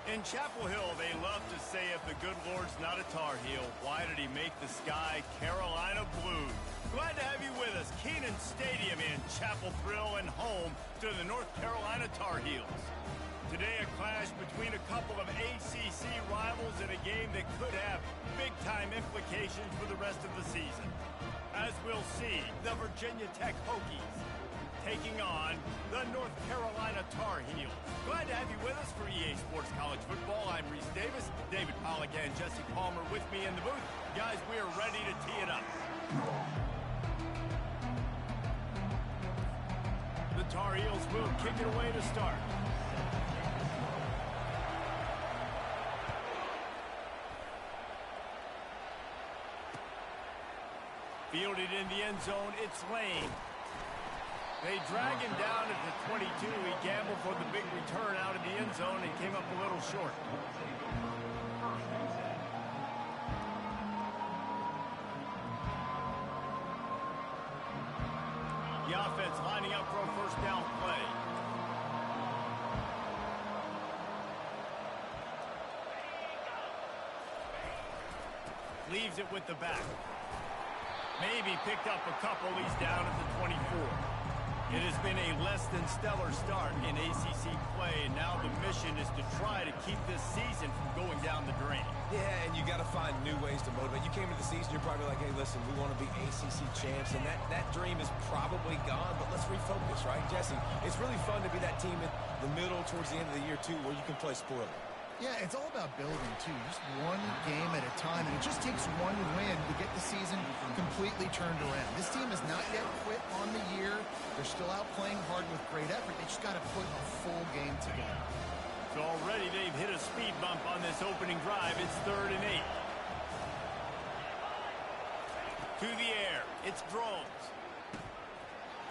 In Chapel Hill, they love to say if the good Lord's not a Tar Heel, why did he make the sky Carolina blue? Glad to have you with us. Kenan Stadium in Chapel Thrill and home to the North Carolina Tar Heels. Today, a clash between a couple of ACC rivals in a game that could have big-time implications for the rest of the season. As we'll see, the Virginia Tech Hokies taking on the North Carolina Tar Heels. Glad to have you with us for EA Sports College Football. I'm Reese Davis, David Pollack and Jesse Palmer with me in the booth. Guys, we are ready to tee it up. The Tar Heels will kick it away to start. Fielded in the end zone, it's Lane. They drag him down at the 22. He gambled for the big return out of the end zone and came up a little short. The offense lining up for a first down play. Leaves it with the back. Maybe picked up a couple. He's down at the 24. It has been a less than stellar start in ACC play, and now the mission is to try to keep this season from going down the drain. Yeah, and you got to find new ways to motivate. You came into the season, you're probably like, hey, listen, we want to be ACC champs, and that dream is probably gone, but let's refocus, right? Jesse, it's really fun to be that team in the middle towards the end of the year, too, where you can play spoiler. Yeah, it's all about building, too. Just one game at a time, and it just takes one win to get the season completely turned around. This team has not yet quit on the year. They're still out playing hard with great effort. They just got to put a full game together. So already they've hit a speed bump on this opening drive. It's 3rd and 8. To the air, it's Drones.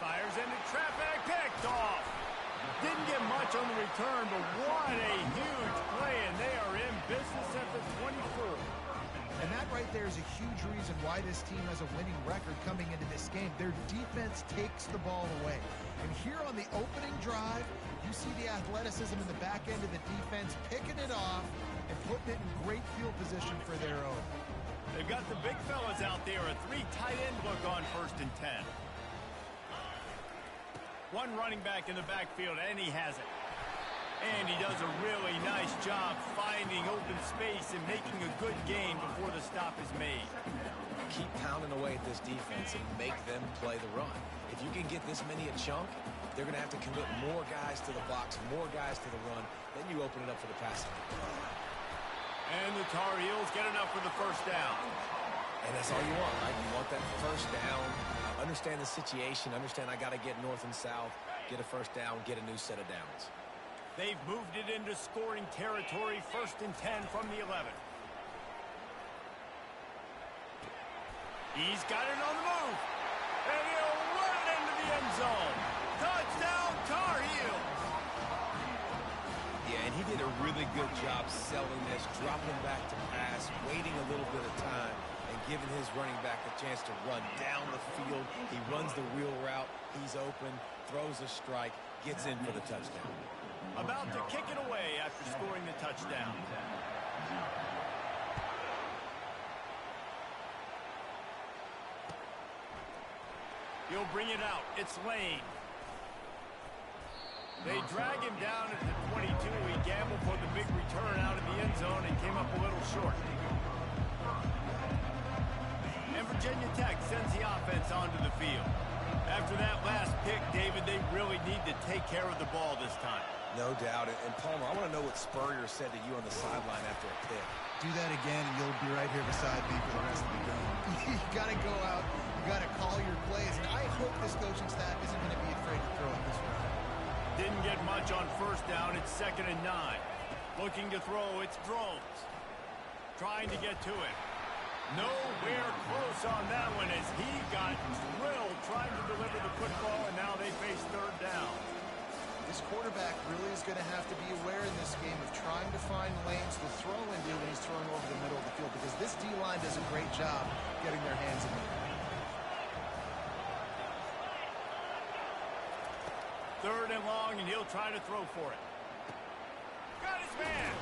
Fires into traffic, picked off. Didn't get much on the return, but what a huge play, and they are in business at the 24. And that right there is a huge reason why this team has a winning record coming into this game. Their defense takes the ball away. And here on the opening drive, you see the athleticism in the back end of the defense, picking it off and putting it in great field position for their own. They've got the big fellas out there, a 3 tight end look on 1st and 10. One running back in the backfield, and he has it. And he does a really nice job finding open space and making a good gain before the stop is made. Keep pounding away at this defense and make them play the run. If you can get this many a chunk, they're going to have to commit more guys to the box, more guys to the run. Then you open it up for the passing. And the Tar Heels get enough for the first down. And that's all you want, right? You want that first down. Understand the situation. Understand I got to get north and south, get a first down, get a new set of downs. They've moved it into scoring territory. 1st and 10 from the 11. He's got it on the move. And he'll run it into the end zone. Touchdown, Tar Heels. Yeah, and he did a really good job selling this, dropping back to pass, waiting a little bit of time, and giving his running back a chance to run down the field. He runs the wheel route. He's open, throws a strike, gets in for the touchdown. About to kick it away after scoring the touchdown. He'll bring it out. It's Lane. They drag him down at the 22. He gambled for the big return out of the end zone and came up a little short. And Virginia Tech sends the offense onto the field. After that last pick, David, they really need to take care of the ball this time. No doubt. And Palmer, I want to know what Spurrier said to you on the sideline after a pick. Do that again, and you'll be right here beside me for the rest of the game. You got to go out. You got to call your plays. And I hope this coaching staff isn't going to be afraid to throw it this way. Didn't get much on first down. It's 2nd and 9. Looking to throw. It's Drones. Trying to get to it. Nowhere close on that one as he got drilled trying to deliver the football, and now they face 3rd down. This quarterback really is going to have to be aware in this game of trying to find lanes to throw into when he's throwing over the middle of the field, because this D-line does a great job getting their hands in there. 3rd and long, and he'll try to throw for it. Got his man.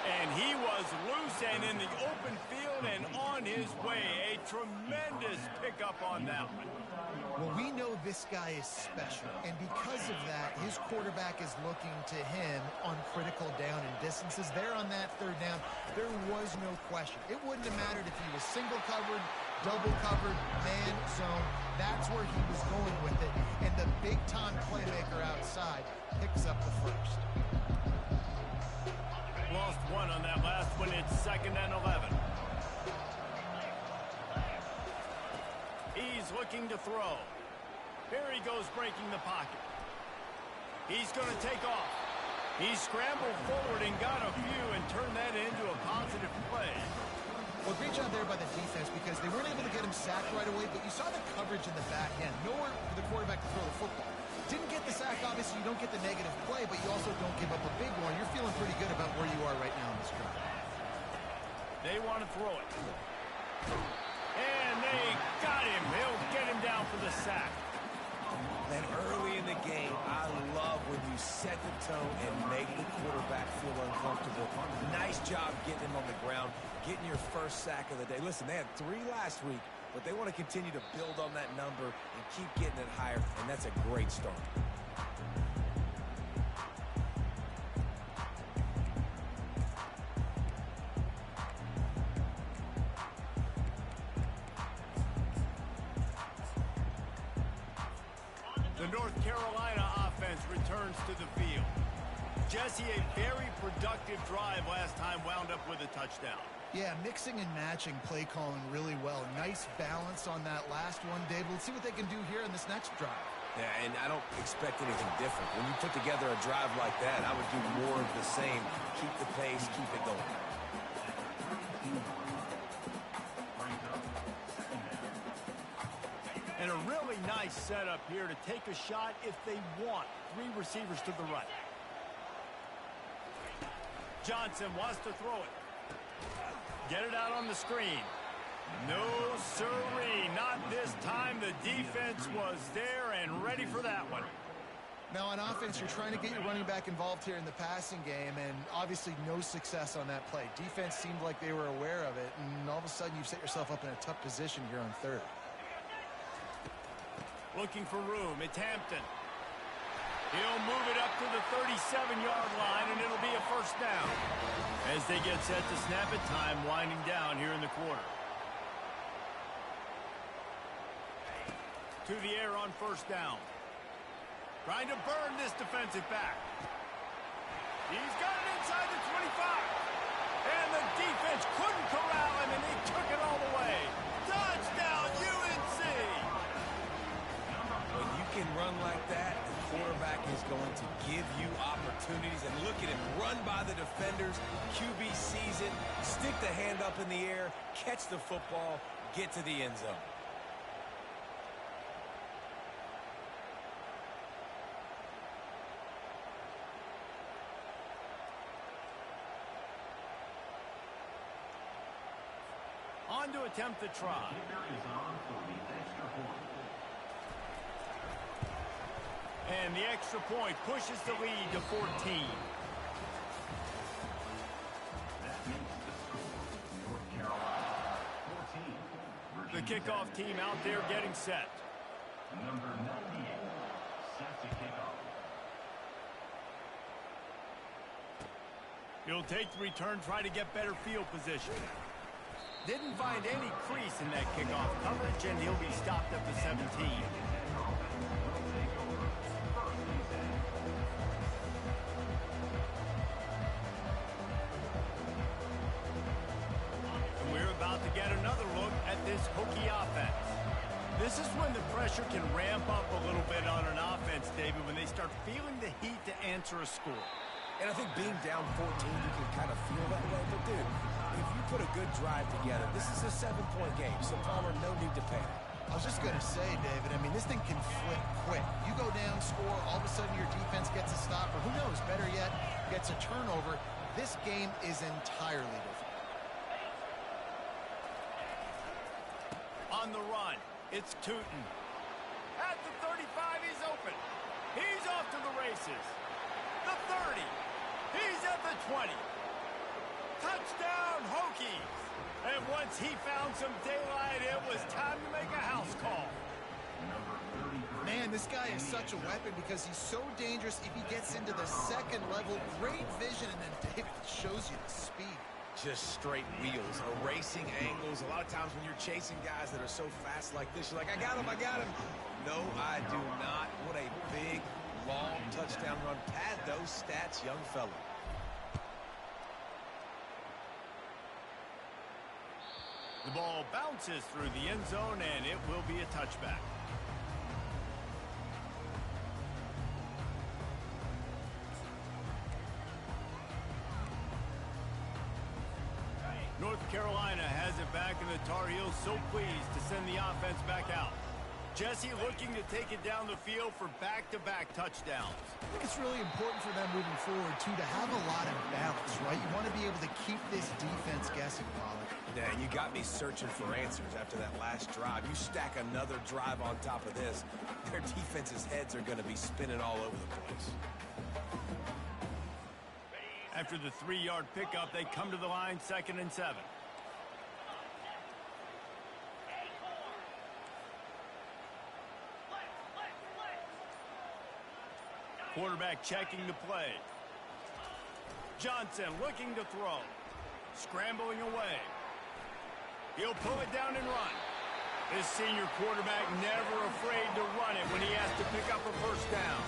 And he was loose and in the open field and on his way. A tremendous pickup on that one. Well, we know this guy is special, and because of that, his quarterback is looking to him on critical down and distances. There on that third down, there was no question. It wouldn't have mattered if he was single covered, double covered, man zone. That's where he was going with it, and the big-time playmaker outside picks up the first. Lost one on that last one. It's 2nd and 11. He's looking to throw. Here he goes breaking the pocket. He's going to take off. He scrambled forward and got a few and turned that into a positive play. Well, great job there by the defense because they weren't able to get him sacked right away, but you saw the coverage in the back end. Nowhere for the quarterback to throw the football. Didn't get the sack, obviously. You don't get the negative play, but you also don't give up a big one. You're feeling pretty good about where you are right now in this drive. They want to throw it. And they got him. He'll get him down for the sack. And early in the game, I love when you set the tone and make the quarterback feel uncomfortable. Nice job getting him on the ground, getting your first sack of the day. Listen, they had 3 last week, but they want to continue to build on that number and keep getting it higher, and that's a great start. The North Carolina offense returns to the field. Jesse, a very productive drive last time, wound up with a touchdown. Yeah, mixing and matching play calling really well. Nice balance on that last one, David. Let's see what they can do here in this next drive. Yeah, and I don't expect anything different. When you put together a drive like that, I would do more of the same. Keep the pace, keep it going. And a really nice setup here to take a shot if they want. 3 receivers to the right. Johnson wants to throw it. Get it out on the screen. No, sirree. Not this time. The defense was there and ready for that one. Now, on offense, you're trying to get your running back involved here in the passing game, and obviously no success on that play. Defense seemed like they were aware of it, and all of a sudden you've set yourself up in a tough position here on third. Looking for room. It's Hampton. He'll move it up to the 37-yard line, and it'll be a first down. As they get set to snap it, time winding down here in the quarter. To the air on first down. Trying to burn this defensive back. He's got it inside the 25. And the defense couldn't corral him, and he took it all the way. Touchdown, UNC! When you can run like that, the quarterback is going to give you opportunities. And look at him run by the defenders. QB sees it, stick the hand up in the air, catch the football, get to the end zone. On to attempt the try. And the extra point pushes the lead to 14. The kickoff team out there getting set. Number 98 set to kick off. He'll take the return, try to get better field position. Didn't find any crease in that kickoff coverage, and he'll be stopped at the 17. And we're about to get another look at this Hokie offense. This is when the pressure can ramp up a little bit on an offense, David, when they start feeling the heat to answer a score. And I think being down 14, you can kind of feel that way. But, dude, if you put a good drive together, this is a 7-point game. So, Palmer, no need to panic. I was just going to say, David, I mean, this thing can flip quick. You go down, score, all of a sudden your defense gets a stop, or who knows, better yet, gets a turnover. This game is entirely different. On the run, it's Tootin. At the 35, he's open. He's off to the races. The 30. He's at the 20. Touchdown, Hokies! And once he found some daylight, it was time to make a house call. Man, this guy is such a weapon because he's so dangerous if he gets into the second level. Great vision, and then David shows you the speed. Just straight wheels, erasing angles. A lot of times when you're chasing guys that are so fast like this, you're like, I got him, I got him. No, I do not. What a big, long touchdown run. Pad those stats, young fella. The ball bounces through the end zone, and it will be a touchback. North Carolina has it back, and the Tar Heels so pleased to send the offense back out. Jesse looking to take it down the field for back-to-back touchdowns. I think it's really important for them moving forward, too, to have a lot of balance, right? You want to be able to keep this defense guessing, Pollard. Yeah, you got me searching for answers after that last drive. You stack another drive on top of this, their defense's heads are going to be spinning all over the place. After the 3-yard pickup, they come to the line, 2nd and 7. Quarterback checking the play. Johnson looking to throw. Scrambling away. He'll pull it down and run. This senior quarterback never afraid to run it when he has to pick up a first down.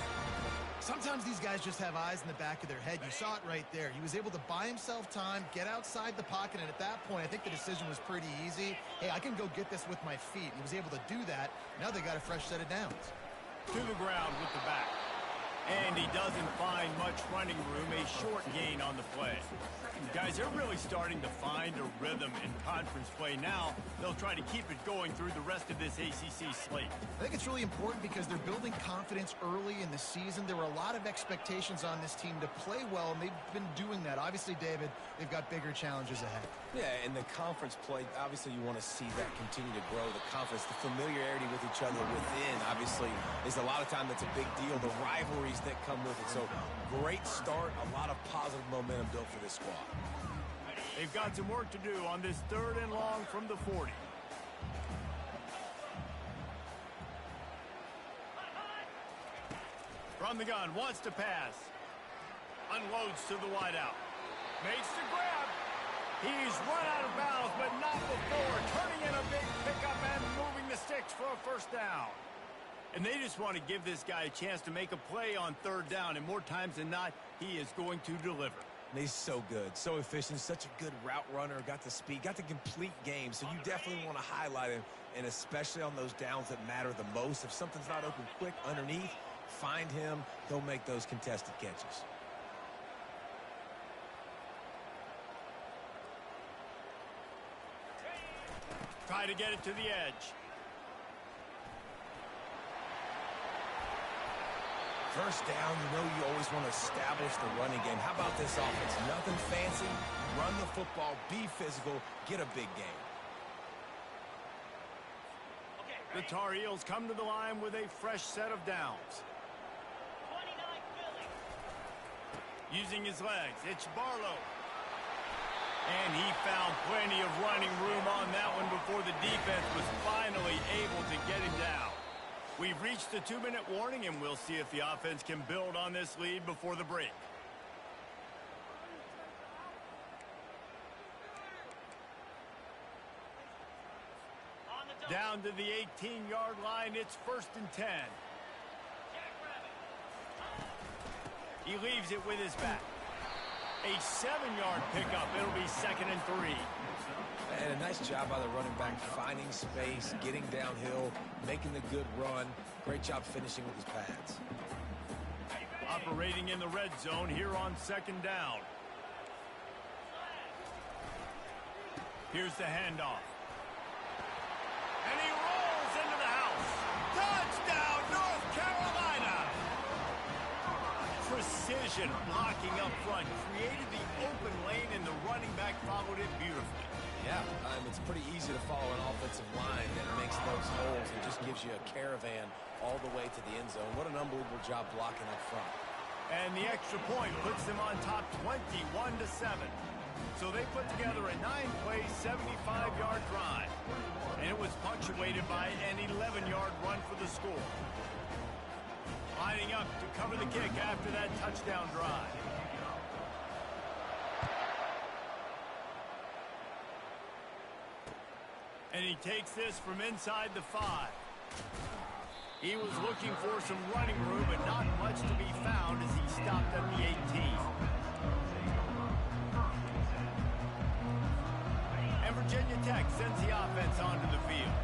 Sometimes these guys just have eyes in the back of their head. You saw it right there. He was able to buy himself time, get outside the pocket, and at that point, I think the decision was pretty easy. Hey, I can go get this with my feet. He was able to do that. Now they got a fresh set of downs. To the ground with the back. And he doesn't find much running room, a short gain on the play. Guys, they're really starting to find a rhythm in conference play now. They'll try to keep it going through the rest of this ACC slate. I think it's really important because they're building confidence early in the season. There were a lot of expectations on this team to play well, and they've been doing that. Obviously, David, they've got bigger challenges ahead. Yeah, and the conference play, obviously you want to see that continue to grow. The confidence, the familiarity with each other within, obviously, is a lot of time that's a big deal. The rivalries that come with it. So, great start, a lot of positive momentum built for this squad. They've got some work to do on this 3rd and long from the 40. From the gun, wants to pass. Unloads to the wideout. Makes the grab. He's run out of bounds, but not before turning in a big pickup and moving the sticks for a first down. And they just want to give this guy a chance to make a play on 3rd down, and more times than not, he is going to deliver. And he's so good, so efficient, such a good route runner, got the speed, got the complete game, so you definitely want to highlight him, and especially on those downs that matter the most. If something's not open quick underneath, find him, he'll make those contested catches. Try to get it to the edge. First down, you know you always want to establish the running game. How about this offense? Nothing fancy. Run the football, be physical, get a big game. The Tar Heels come to the line with a fresh set of downs. Using his legs, it's Barlow. And he found plenty of running room on that one before the defense was finally able to get him down. We've reached the 2-minute warning, and we'll see if the offense can build on this lead before the break. Down to the 18-yard line, it's 1st and 10. He leaves it with his back. A 7-yard pickup. It'll be 2nd and 3. And a nice job by the running back, finding space, getting downhill, making the good run. Great job finishing with his pads. Operating in the red zone here on 2nd down. Here's the handoff. And he rolls into the house. Touchdown, North Carolina! Precision blocking up front created the open lane, and the running back followed it beautifully. Yeah, it's pretty easy to follow an offensive line that makes those holes and just gives you a caravan all the way to the end zone. What an unbelievable job blocking up front. And the extra point puts them on top 21-7. So they put together a 9-play, 75-yard drive. And it was punctuated by an 11-yard run for the score. Lining up to cover the kick after that touchdown drive. And he takes this from inside the 5. He was looking for some running room, but not much to be found as he stopped at the 18. And Virginia Tech sends the offense onto the field.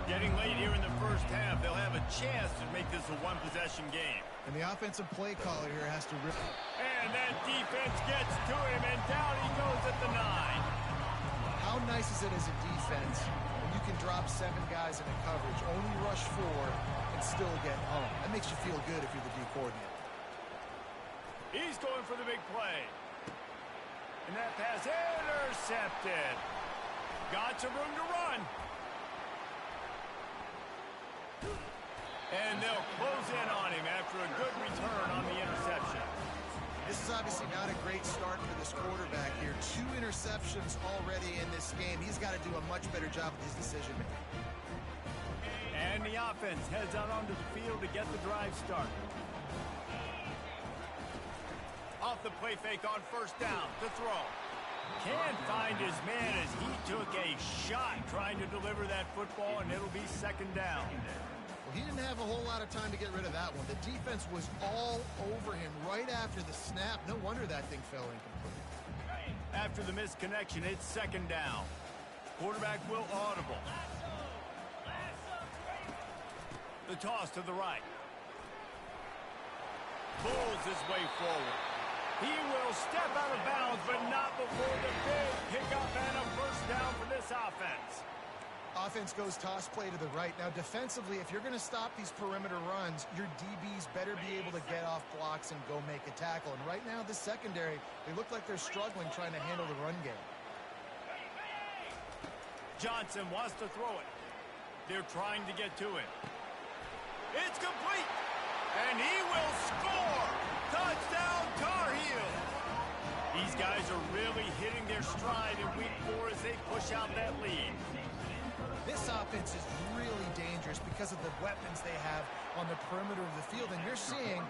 Getting late here in the first half, they'll have a chance to make this a one-possession game. And the offensive play caller here has to rip. And that defense gets to him, and down he goes at the 9. How nice is it as a defense when you can drop 7 guys in a coverage, only rush 4, and still get home? That makes you feel good if you're the D coordinator. He's going for the big play. And that pass intercepted. Got some room to run. And they'll close in on him after a good return on the interception. This is obviously not a great start for this quarterback here. 2 interceptions already in this game. He's got to do a much better job with his decision-making. And the offense heads out onto the field to get the drive started. Off the play fake on first down to throw. Can't find his man as he took a shot trying to deliver that football, and it'll be second down. Well, he didn't have a whole lot of time to get rid of that one. The defense was all over him right after the snap. No wonder that thing fell incomplete. After the missed connection, it's second down. Quarterback will audible. The toss to the right. Pulls his way forward. He will step out of bounds, but not before the big pickup and a first down for this offense. Offense goes toss play to the right. Now, defensively, if you're going to stop these perimeter runs, your DBs better be able to get off blocks and go make a tackle. And right now, this secondary, they look like they're struggling trying to handle the run game. Johnson wants to throw it. They're trying to get to him. It's complete. And he will score. Touchdown, Tar Heels. These guys are really hitting their stride in week 4 as they push out that lead. This offense is really dangerous because of the weapons they have on the perimeter of the field. And you're seeing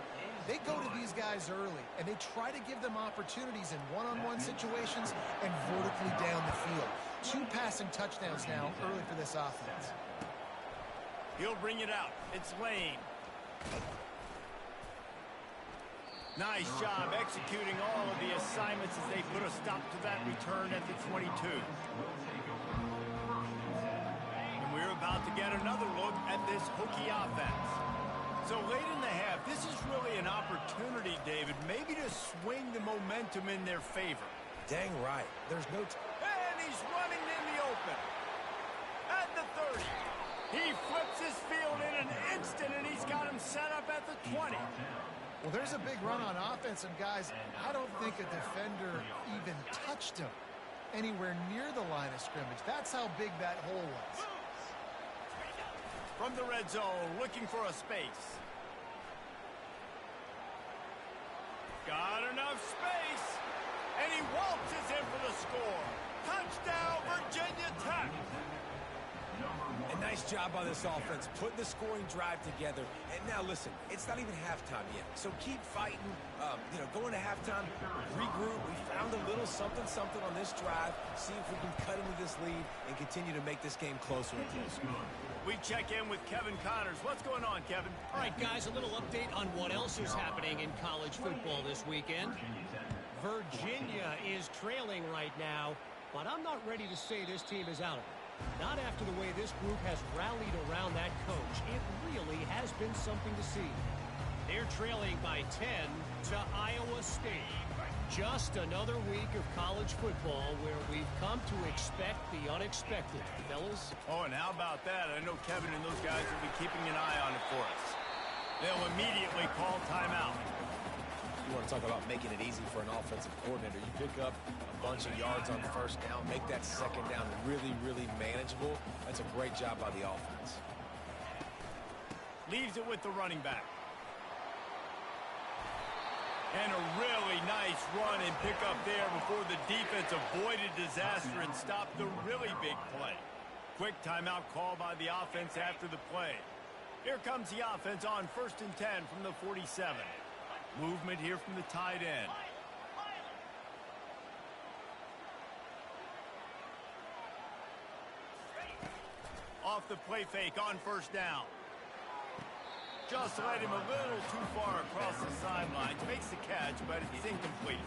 they go to these guys early, and they try to give them opportunities in one-on-one situations and vertically down the field. 2 passing touchdowns now early for this offense. He'll bring it out. It's Lane. Nice job executing all of the assignments as they put a stop to that return at the 22. We're about to get another look at this Hokie offense. So late in the half, this is really an opportunity, David, maybe to swing the momentum in their favor. Dang right. There's no and he's running in the open. At the 30. He flips his field in an instant, and he's got him set up at the 20. Well, there's a big run on offense, and guys, I don't think a defender even touched him anywhere near the line of scrimmage. That's how big that hole was. From the red zone, looking for a space. Got enough space. And he waltzes in for the score. Touchdown, Virginia Tech. A nice job on this offense, putting the scoring drive together. And now, listen, it's not even halftime yet. So keep fighting, going to halftime, regroup. We found a little something on this drive. See if we can cut into this lead and continue to make this game closer and closer. We check in with Kevin Connors. What's going on, Kevin? All right, guys, a little update on what else is happening in college football this weekend. Virginia is trailing right now, but I'm not ready to say this team is out of it. Not after the way this group has rallied around that coach. It really has been something to see. They're trailing by 10 to Iowa State. Just another week of college football where we've come to expect the unexpected, fellas. Oh, and how about that? I know Kevin and those guys will be keeping an eye on it for us. They'll immediately call timeout. You want to talk about making it easy for an offensive coordinator. You pick up a bunch of yards on the first down, make that second down really, really manageable. That's a great job by the offense. Leaves it with the running back. And a really nice run and pick up there before the defense avoided disaster and stopped the really big play. Quick timeout call by the offense after the play. Here comes the offense on 1st and 10 from the 47. Movement here from the tight end. Off the play fake on 1st down. Just led him a little too far across the sidelines. Makes the catch, but it's incomplete.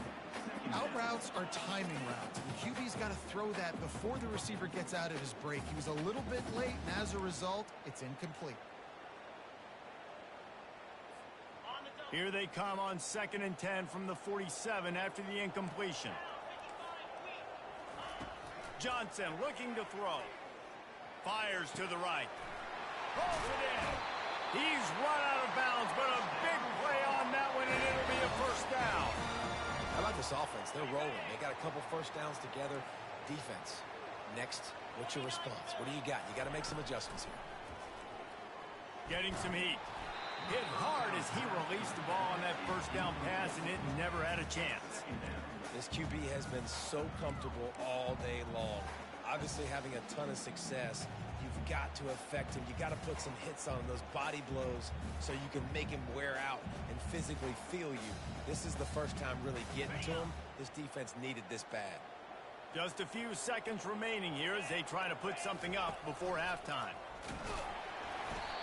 Out routes are timing routes. The QB's got to throw that before the receiver gets out of his break. He was a little bit late, and as a result, it's incomplete. Here they come on 2nd and 10 from the 47 after the incompletion. Johnson looking to throw. Fires to the right. Rolls it in. He's run out of bounds, but a big play on that one, and it'll be a 1st down. How about this offense? They're rolling. They got a couple 1st downs together. Defense. Next, what's your response? What do you got? You got to make some adjustments here. Getting some heat. Hit hard as he released the ball on that 1st down pass, and it never had a chance. This QB has been so comfortable all day long. Obviously having a ton of success. You've got to affect him. You got to put some hits on him, those body blows, so you can make him wear out and physically feel you. This is the first time really getting to him. This defense needed this bad. Just a few seconds remaining here as they try to put something up before halftime.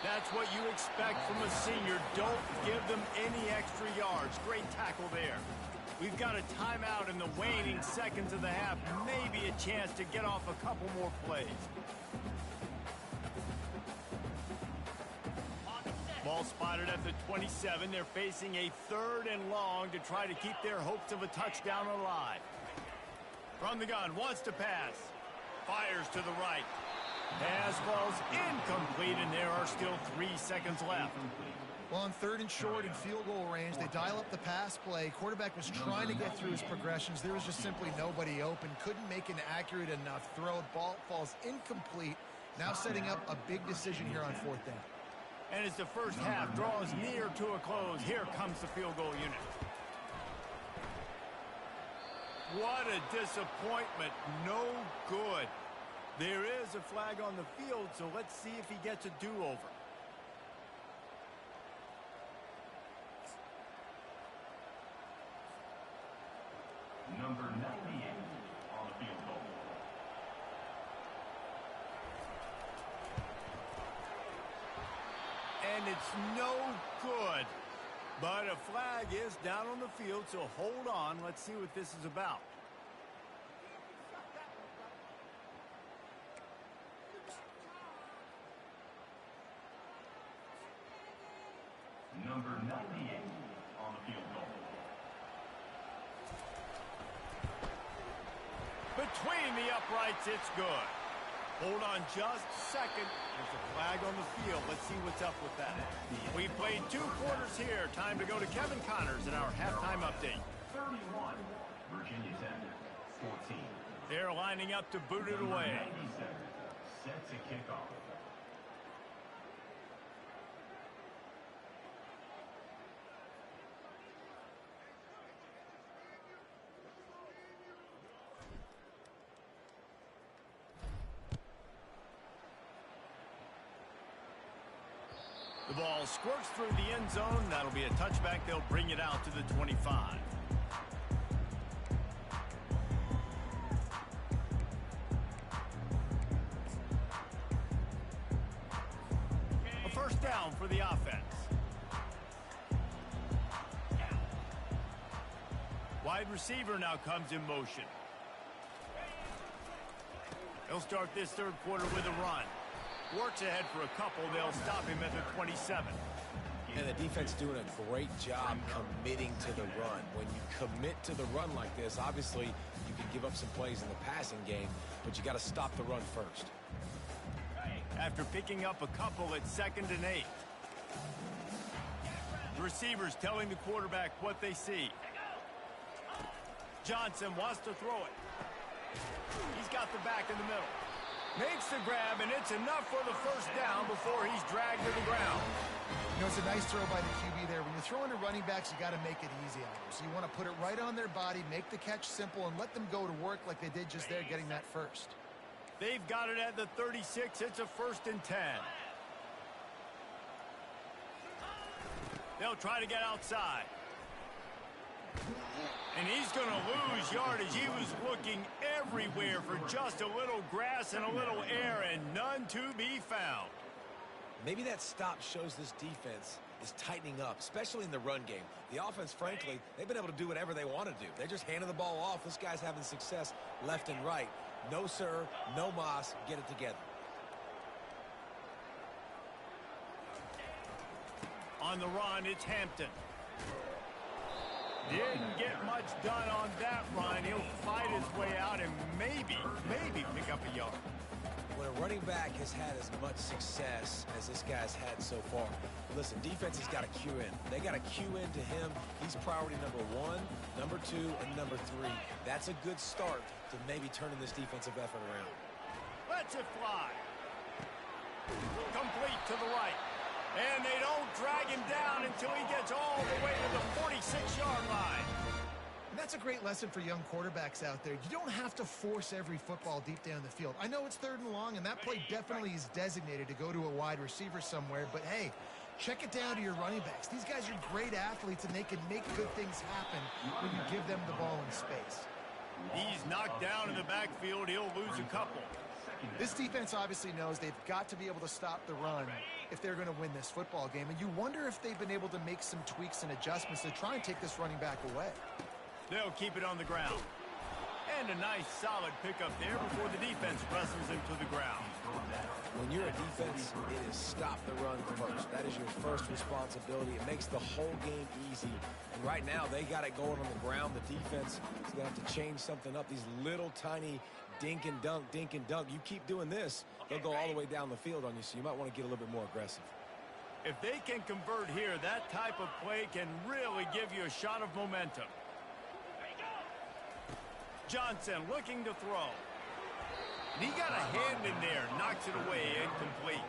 That's what you expect from a senior. Don't give them any extra yards. Great tackle there. We've got a timeout in the waning seconds of the half. Maybe a chance to get off a couple more plays. Ball spotted at the 27. They're facing a 3rd and long to try to keep their hopes of a touchdown alive. From the gun, wants to pass. Fires to the right. Pass falls incomplete, and there are still 3 seconds left. Well, on 3rd and short and field goal range, they dial up the pass play. Quarterback was trying to get through his progressions. There was just simply nobody open. Couldn't make an accurate enough throw. Ball falls incomplete. Now setting up a big decision here on 4th down. And as the first half draws near to a close, here comes the field goal unit. What a disappointment. No good. There is a flag on the field, so let's see if he gets a do-over. Number 98 on the field goal. And it's no good. But a flag is down on the field, so hold on. Let's see what this is about. Number 98 on the field goal. Between the uprights, it's good. Hold on just a second. There's a flag on the field. Let's see what's up with that. We played 2 quarters here. Time to go to Kevin Connors in our halftime update. 31, Virginia Tech, 14. They're lining up to boot it away. 97, set to kick off. The ball squirts through the end zone. That'll be a touchback. They'll bring it out to the 25. A 1st down for the offense. Wide receiver now comes in motion. He'll start this 3rd quarter with a run. Works ahead for a couple. They'll stop him at the 27. And the defense doing a great job committing to the run. When you commit to the run like this, obviously you can give up some plays in the passing game, but you got to stop the run first. After picking up a couple at 2nd and 8. The receivers telling the quarterback what they see. Johnson wants to throw it. He's got the back in the middle. Makes the grab, and it's enough for the 1st down before he's dragged to the ground. You know, it's a nice throw by the QB there. When you're throwing to running backs, you got to make it easy on them. So you want to put it right on their body, make the catch simple, and let them go to work like they did just there, getting that first. They've got it at the 36. It's a 1st and 10. They'll try to get outside. And he's going to lose yardage. He was looking everywhere for just a little grass and a little air, and none to be found. Maybe that stop shows this defense is tightening up, especially in the run game. The offense, frankly, they've been able to do whatever they want to do. They're just handing the ball off. This guy's having success left and right. No, sir, no mas. Get it together. On the run, it's Hampton. Didn't get much done on that run. He'll fight his way out and maybe pick up a yard. When a running back has had as much success as this guy's had so far, listen, defense has got to cue in. They got to cue into him. He's priority number 1, number 2, and number 3. That's a good start to maybe turning this defensive effort around. Lets it fly. Complete to the right. And they don't drag him down until he gets all the way to the 46-yard line. And that's a great lesson for young quarterbacks out there. You don't have to force every football deep down the field. I know it's 3rd and long, and that play definitely is designated to go to a wide receiver somewhere, but hey, check it down to your running backs. These guys are great athletes, and they can make good things happen when you give them the ball in space. He's knocked down in the backfield. He'll lose a couple. This defense obviously knows they've got to be able to stop the run if they're going to win this football game. And you wonder if they've been able to make some tweaks and adjustments to try and take this running back away. They'll keep it on the ground. And a nice solid pickup there before the defense wrestles him to the ground. When you're a defense, it is stop the run first. That is your first responsibility. It makes the whole game easy. And right now, they got it going on the ground. The defense is going to have to change something up. These little tiny dink and dunk, dink and dunk. You keep doing this, they'll go all the way down the field on you, so you might want to get a little bit more aggressive. If they can convert here, that type of play can really give you a shot of momentum. Johnson looking to throw. And he got a hand in there, knocks it away, incomplete.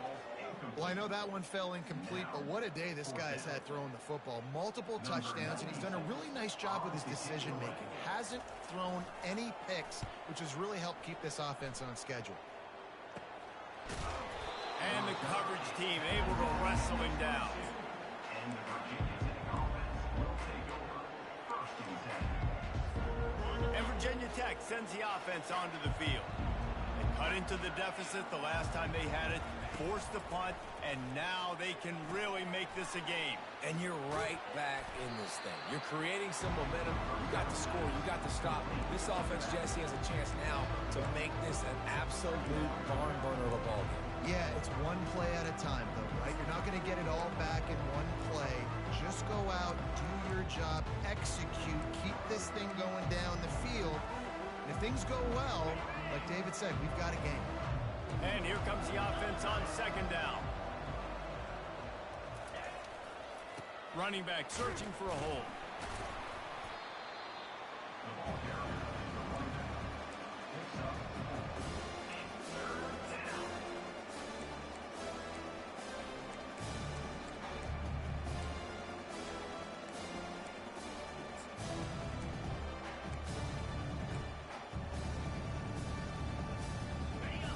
Well, I know that one fell incomplete, but what a day this guy's had throwing the football. Multiple touchdowns, and he's done a really nice job with his decision-making. Hasn't thrown any picks, which has really helped keep this offense on schedule. And the coverage team able to wrestle him down. And the Virginia Tech offense will take over 1st and 10. And Virginia Tech sends the offense onto the field. They cut into the deficit the last time they had it, forced the punt, and now they can really make this a game. And you're right back in this thing. You're creating some momentum. You got to score. You got to stop. This offense, Jesse, has a chance now to make this an absolute barn burner of a ball game. Yeah, it's one play at a time, though, right? You're not going to get it all back in one play. Just go out, do your job, execute, keep this thing going down the field. And if things go well, like David said, we've got a game. And here comes the offense on 2nd down. Running back searching for a hole. The ball carrier, number 1 picks up a 3rd down.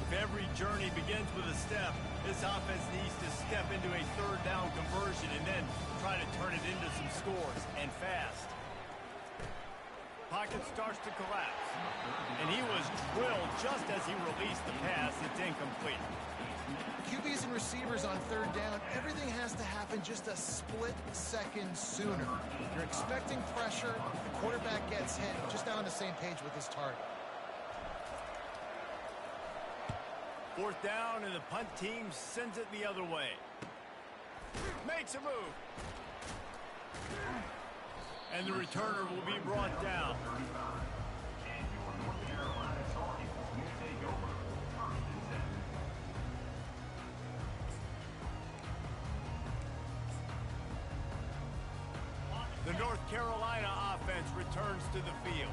If every journey begins with a step, this offense needs to step into a 3rd down conversion and then try to turn it into some scores, and fast. Pocket starts to collapse. And he was drilled just as he released the pass. It's incomplete. QBs and receivers on 3rd down, everything has to happen just a split second sooner. You're expecting pressure, the quarterback gets hit, just not on the same page with his target. 4th down, and the punt team sends it the other way. Makes a move. And the returner will be brought down. 35. And your North Carolina Tar Heels will take over 1st and 10. The North Carolina offense returns to the field.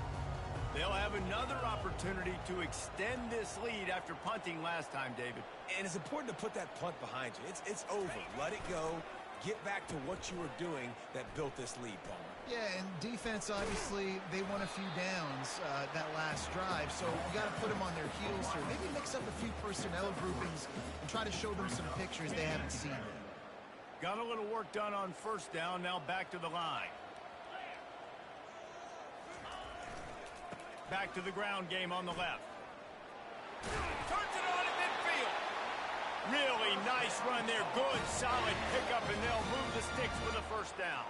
They'll have another opportunity to extend this lead after punting last time, David. And it's important to put that punt behind you. It's over. Let it go. Get back to what you were doing that built this lead, Palmer. Yeah, and defense, obviously, they won a few downs that last drive, so you got to put them on their heels here. Maybe mix up a few personnel groupings and try to show them some pictures they haven't seen yet. Got a little work done on first down, now back to the line. Back to the ground game on the left. Turns it on in midfield. Really nice run there. Good, solid pickup, and they'll move the sticks for the first down.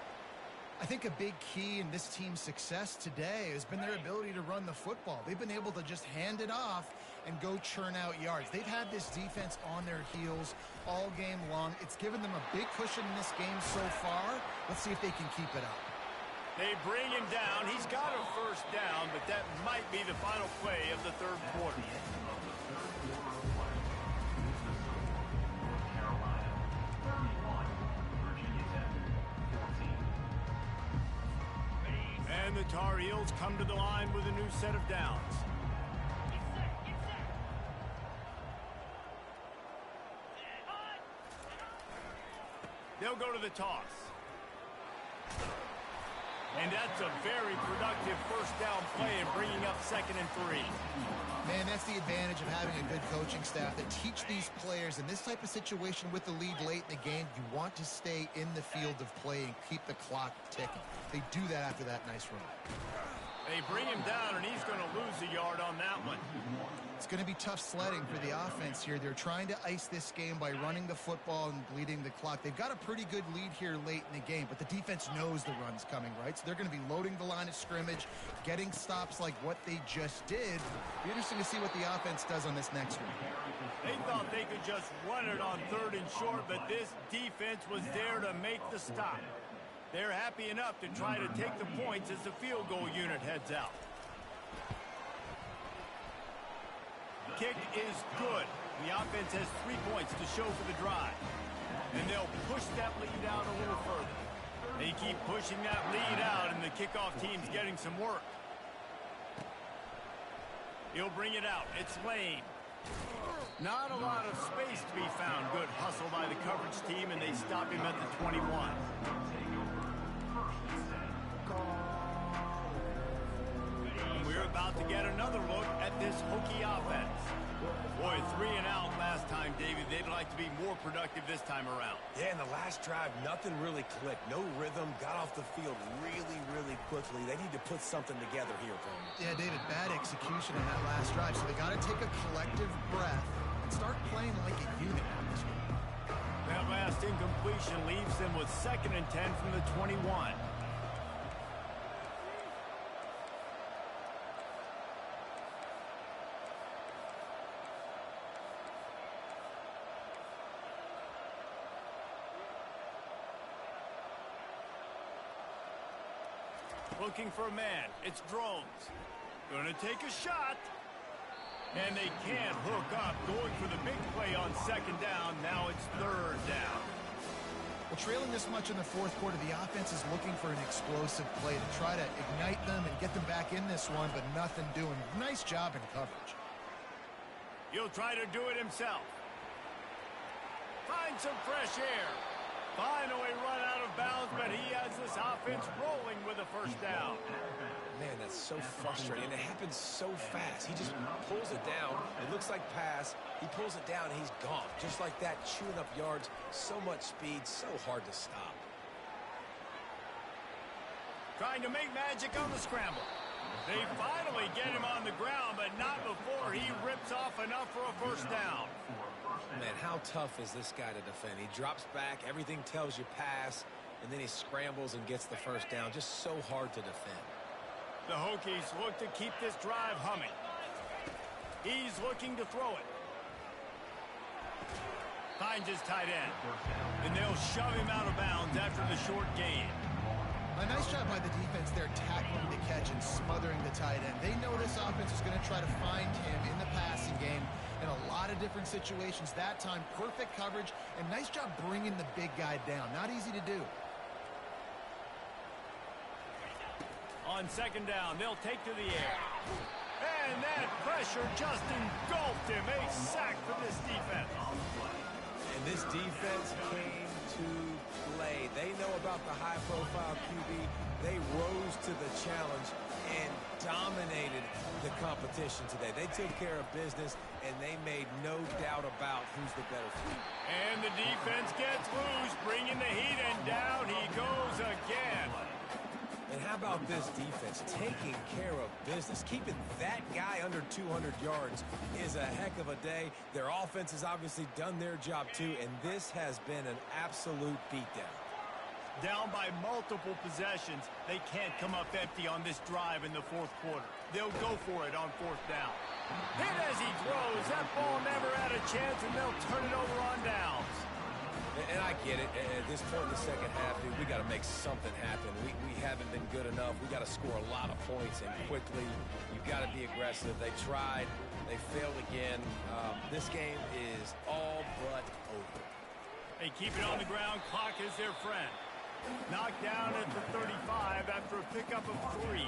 I think a big key in this team's success today has been their ability to run the football. They've been able to just hand it off and go churn out yards. They've had this defense on their heels all game long. It's given them a big cushion in this game so far. Let's see if they can keep it up. They bring him down. He's got a first down, but that might be the final play of the third quarter. And the Tar Heels come to the line with a new set of downs. They'll go to the toss. And that's a very productive first down play and bringing up 2nd and 3. Man, that's the advantage of having a good coaching staff that teach these players in this type of situation with the lead late in the game. You want to stay in the field of play and keep the clock ticking. They do that after that nice run. They bring him down, and he's going to lose a yard on that one. It's going to be tough sledding for the offense here. They're trying to ice this game by running the football and bleeding the clock. They've got a pretty good lead here late in the game, but the defense knows the run's coming, right? So they're going to be loading the line of scrimmage, getting stops like what they just did. Be interesting to see what the offense does on this next one. They thought they could just run it on 3rd and short, but this defense was there to make the stop. They're happy enough to try to take the points as the field goal unit heads out. Kick is good. The offense has 3 points to show for the drive. And they'll push that lead out a little further. They keep pushing that lead out, and the kickoff team's getting some work. He'll bring it out. It's Lane. Not a lot of space to be found. Good hustle by the coverage team, and they stop him at the 21. We're about to get another look at this Hokie offense. Boy, 3 and out last time, David. They'd like to be more productive this time around. Yeah, in the last drive, nothing really clicked. No rhythm, got off the field really, really quickly. They need to put something together here, Palmer. Yeah, David, bad execution on that last drive, so they got to take a collective breath and start playing like a unit on this one. That last incompletion leaves them with 2nd and 10 from the 21. Looking for a man. It's Drones. Gonna take a shot. And they can't hook up. Going for the big play on 2nd down. Now it's 3rd down. Well, trailing this much in the 4th quarter, the offense is looking for an explosive play to try to ignite them and get them back in this one, but nothing doing. Nice job in coverage. He'll try to do it himself. Find some fresh air. Finally run out of bounds, but he has this offense rolling with a first down. Man, that's so frustrating. And it happens so fast. He just pulls it down. It looks like pass. He pulls it down, and he's gone. Just like that, chewing up yards. So much speed, so hard to stop. Trying to make magic on the scramble. They finally get him on the ground, but not before he rips off enough for a first down. Man, how tough is this guy to defend? He drops back, everything tells you pass, and then he scrambles and gets the first down. Just so hard to defend. The Hokies look to keep this drive humming. He's looking to throw it. Finds his tight end. And they'll shove him out of bounds after the short gain. A nice job by the defense there, tackling the catch and smothering the tight end. They know this offense is going to try to find him in the passing game in a lot of different situations. That time, perfect coverage, and nice job bringing the big guy down. Not easy to do. On 2nd down, they'll take to the air. And that pressure just engulfed him. A sack for this defense. And this defense came to play. They know about the high-profile QB. They rose to the challenge and dominated the competition today. They took care of business, and they made no doubt about who's the better team. And the defense gets loose, bringing the heat, and down he goes again. And how about this defense taking care of business? Keeping that guy under 200 yards is a heck of a day. Their offense has obviously done their job too, and this has been an absolute beatdown. Down by multiple possessions, they can't come up empty on this drive in the fourth quarter. They'll go for it on fourth down. Hit as he throws. That ball never had a chance, and they'll turn it over on downs. And I get it. At this point in the second half, dude, we got to make something happen. We haven't been good enough. We got to score a lot of points and quickly. You've got to be aggressive. They tried. They failed again. This game is all but over. They keep it on the ground. Clock is their friend. Knocked down at the 35 after a pickup of 3.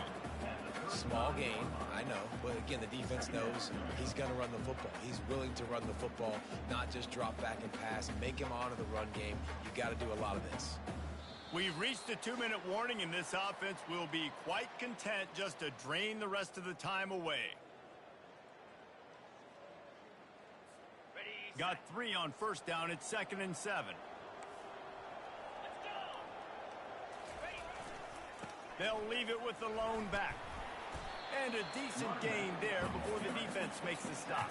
Small gain, I know, but again, the defense knows he's going to run the football. He's willing to run the football, not just drop back and pass, make him honor the run game. You got to do a lot of this. We've reached the 2-minute warning, and this offense will be quite content just to drain the rest of the time away. Got 3 on first down. It's 2nd and 7. They'll leave it with the lone back. And a decent gain there before the defense makes the stop.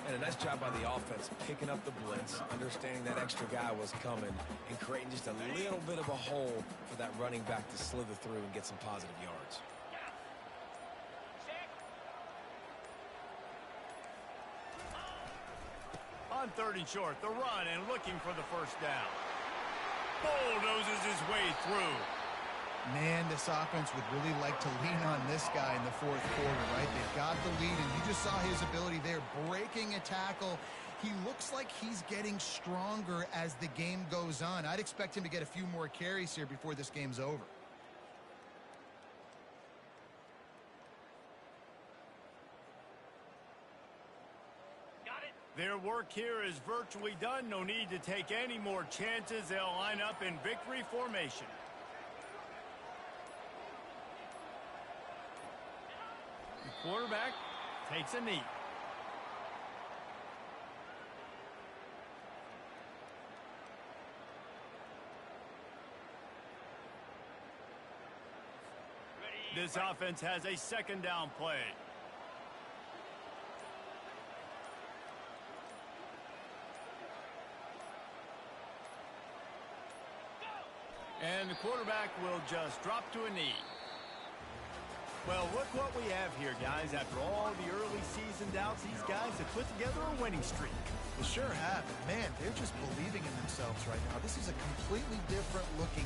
And a nice job by the offense picking up the blitz, understanding that extra guy was coming, and creating just a little bit of a hole for that running back to slither through and get some positive yards. On 3rd and short, the run and looking for the first down. Bulldozes his way through. Man, this offense would really like to lean on this guy in the fourth quarter, right? They've got the lead, and you just saw his ability there, breaking a tackle. He looks like he's getting stronger as the game goes on. I'd expect him to get a few more carries here before this game's over. Their work here is virtually done. No need to take any more chances. They'll line up in victory formation. The quarterback takes a knee. This offense has a 2nd down play. And the quarterback will just drop to a knee. Well, look what we have here, guys. After all the early season doubts, these guys have put together a winning streak. They sure have. Man, they're just believing in themselves right now. This is a completely different looking